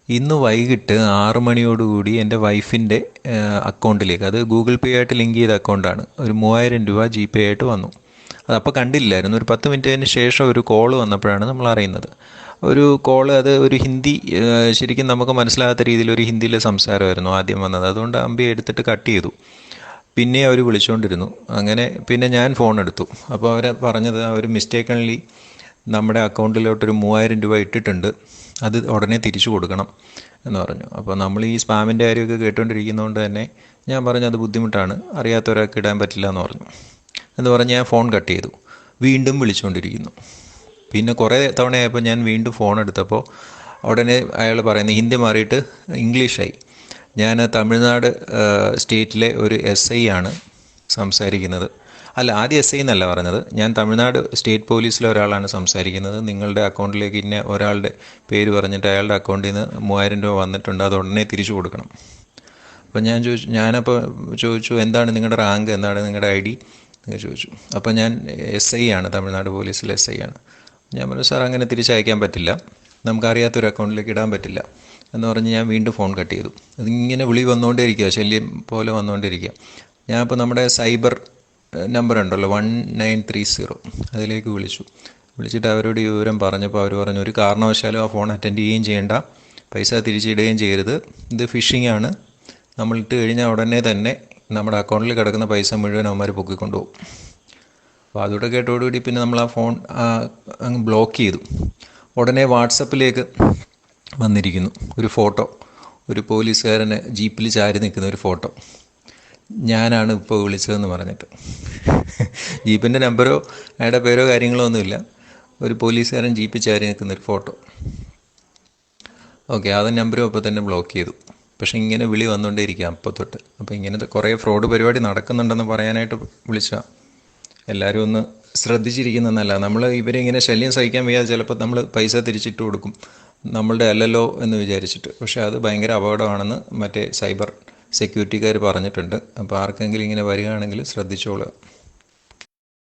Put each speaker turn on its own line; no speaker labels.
ഇന്ന് വൈകിട്ട് 6 മണിയോടുകൂടി എൻ്റെ വൈഫിൻ്റെ അക്കൗണ്ടിലേക്ക്, അത് ഗൂഗിൾ പേ ആയിട്ട് ലിങ്ക് ചെയ്ത അക്കൗണ്ടാണ്, ഒരു 3000 രൂപ ജി പേ ആയിട്ട് വന്നു. അതപ്പോൾ കണ്ടില്ലായിരുന്നു. ഒരു 10 മിനിറ്റിന് ശേഷം ഒരു കോള് വന്നപ്പോഴാണ് നമ്മൾ അറിയുന്നത്. ഒരു കോള്, അത് ഒരു ഹിന്ദി, ശരിക്കും നമുക്ക് മനസ്സിലാകാത്ത രീതിയിൽ ഒരു ഹിന്ദിയിലെ സംസാരമായിരുന്നു ആദ്യം വന്നത്. അതുകൊണ്ട് അമ്പി എടുത്തിട്ട് കട്ട് ചെയ്തു. പിന്നെ അവർ വിളിച്ചുകൊണ്ടിരുന്നു. അങ്ങനെ പിന്നെ ഞാൻ ഫോൺ എടുത്തു. അപ്പോൾ അവരെ പറഞ്ഞത് അവർ മിസ്റ്റേക്കൺലി നമ്മുടെ അക്കൗണ്ടിലോട്ടൊരു 3000 രൂപ ഇട്ടിട്ടുണ്ട്, അത് ഉടനെ തിരിച്ചു കൊടുക്കണം എന്ന് പറഞ്ഞു. അപ്പോൾ നമ്മൾ ഈ സ്പാമിൻ്റെ കാര്യമൊക്കെ കേട്ടുകൊണ്ടിരിക്കുന്നതുകൊണ്ട് തന്നെ ഞാൻ പറഞ്ഞു അത് ബുദ്ധിമുട്ടാണ്, അറിയാത്ത ഒരാൾക്ക് ഇടാൻ പറ്റില്ല എന്ന് പറഞ്ഞു. എന്ന് പറഞ്ഞ് ഞാൻ ഫോൺ കട്ട് ചെയ്തു. വീണ്ടും വിളിച്ചുകൊണ്ടിരിക്കുന്നു. പിന്നെ കുറേ തവണയായപ്പോൾ ഞാൻ വീണ്ടും ഫോൺ എടുത്തപ്പോൾ ഉടനെ അയാൾ പറയുന്നത് ഹിന്ദി മാറിയിട്ട് ഇംഗ്ലീഷായി. ഞാൻ തമിഴ്നാട് സ്റ്റേറ്റിലെ ഒരു SI ആണ് സംസാരിക്കുന്നത്. അല്ല, ആദ്യം SI എന്നല്ല പറഞ്ഞത്, ഞാൻ തമിഴ്നാട് സ്റ്റേറ്റ് പോലീസിലെ ഒരാളാണ് സംസാരിക്കുന്നത്. നിങ്ങളുടെ അക്കൗണ്ടിലേക്ക് ഇന്ന ഒരാളുടെ പേര് പറഞ്ഞിട്ട് അയാളുടെ അക്കൗണ്ടിൽ നിന്ന് 3000 രൂപ വന്നിട്ടുണ്ട്, അത് ഉടനെ തിരിച്ചു കൊടുക്കണം. അപ്പോൾ ഞാനപ്പോൾ ചോദിച്ചു എന്താണ് നിങ്ങളുടെ റാങ്ക്, എന്താണ് നിങ്ങളുടെ ID എന്ന് ചോദിച്ചു. അപ്പോൾ ഞാൻ SI ആണ്, തമിഴ്നാട് പോലീസിലെ SI ആണ്. ഞാൻ പറഞ്ഞു സാർ അങ്ങനെ തിരിച്ചയക്കാൻ പറ്റില്ല, നമുക്കറിയാത്തൊരു അക്കൗണ്ടിലേക്ക് ഇടാൻ പറ്റില്ല എന്ന് പറഞ്ഞ് ഞാൻ വീണ്ടും ഫോൺ കട്ട് ചെയ്തു. അതിങ്ങനെ വിളി വന്നുകൊണ്ടേയിരിക്കുക, ശല്യം പോലെ വന്നുകൊണ്ടിരിക്കുക. ഞാനിപ്പോൾ നമ്മുടെ സൈബർ നമ്പർ ഉണ്ടല്ലോ 1930, അതിലേക്ക് വിളിച്ചിട്ട് അവരോട് ഈ വിവരം പറഞ്ഞപ്പോൾ അവർ പറഞ്ഞു ഒരു കാരണവശാലും ആ ഫോൺ അറ്റൻഡ് ചെയ്യുകയും ചെയ്യേണ്ട, പൈസ തിരിച്ചിടുകയും ചെയ്യരുത്, ഇത് ഫിഷിംഗ് ആണ്, നമ്മൾ ഇട്ട് കഴിഞ്ഞാൽ ഉടനെ തന്നെ നമ്മുടെ അക്കൗണ്ടിൽ കിടക്കുന്ന പൈസ മുഴുവൻ അവന്മാർ പൊക്കിക്കൊണ്ടുപോകും. അപ്പോൾ അതോടെ കേട്ടോടുകൂടി പിന്നെ നമ്മൾ ആ ഫോൺ അങ്ങ് ബ്ലോക്ക് ചെയ്തു. ഉടനെ വാട്സപ്പിലേക്ക് വന്നിരിക്കുന്നു ഒരു ഫോട്ടോ, ഒരു പോലീസുകാരനെ ജീപ്പിൽ ചാരി നിൽക്കുന്ന ഒരു ഫോട്ടോ. ഞാനാണ് ഇപ്പോൾ വിളിച്ചതെന്ന് പറഞ്ഞിട്ട്. ജീപ്പിൻ്റെ നമ്പരോ അയാളുടെ പേരോ കാര്യങ്ങളോ ഒന്നുമില്ല, ഒരു പോലീസുകാരൻ ജീപ്പിൽ ചാരി നിൽക്കുന്നൊരു ഫോട്ടോ. ഓക്കെ, അത് നമ്പരും അപ്പോൾ തന്നെ ബ്ലോക്ക് ചെയ്തു. പക്ഷേ ഇങ്ങനെ വിളി വന്നുകൊണ്ടേയിരിക്കുക അപ്പോൾ തൊട്ട്. അപ്പോൾ ഇങ്ങനത്തെ കുറേ ഫ്രോഡ് പരിപാടി നടക്കുന്നുണ്ടെന്ന് പറയാനായിട്ട് വിളിച്ചതാണ്. എല്ലാവരും ഒന്ന് ശ്രദ്ധിച്ചിരിക്കുന്നതല്ല, നമ്മൾ ഇവരെ ഇങ്ങനെ ശല്യം സഹിക്കാൻ വയ്യാതെ ചിലപ്പോൾ നമ്മൾ പൈസ തിരിച്ചിട്ട് കൊടുക്കും, നമ്മളുടെ അല്ലല്ലോ എന്ന് വിചാരിച്ചിട്ട്. പക്ഷേ അത് ഭയങ്കര അപകടമാണെന്ന് മറ്റേ സൈബർ സെക്യൂരിറ്റിക്കാർ പറഞ്ഞിട്ടുണ്ട്. അപ്പോൾ ആർക്കെങ്കിലും ഇങ്ങനെ വരികയാണെങ്കിൽ ശ്രദ്ധിച്ചോളുക.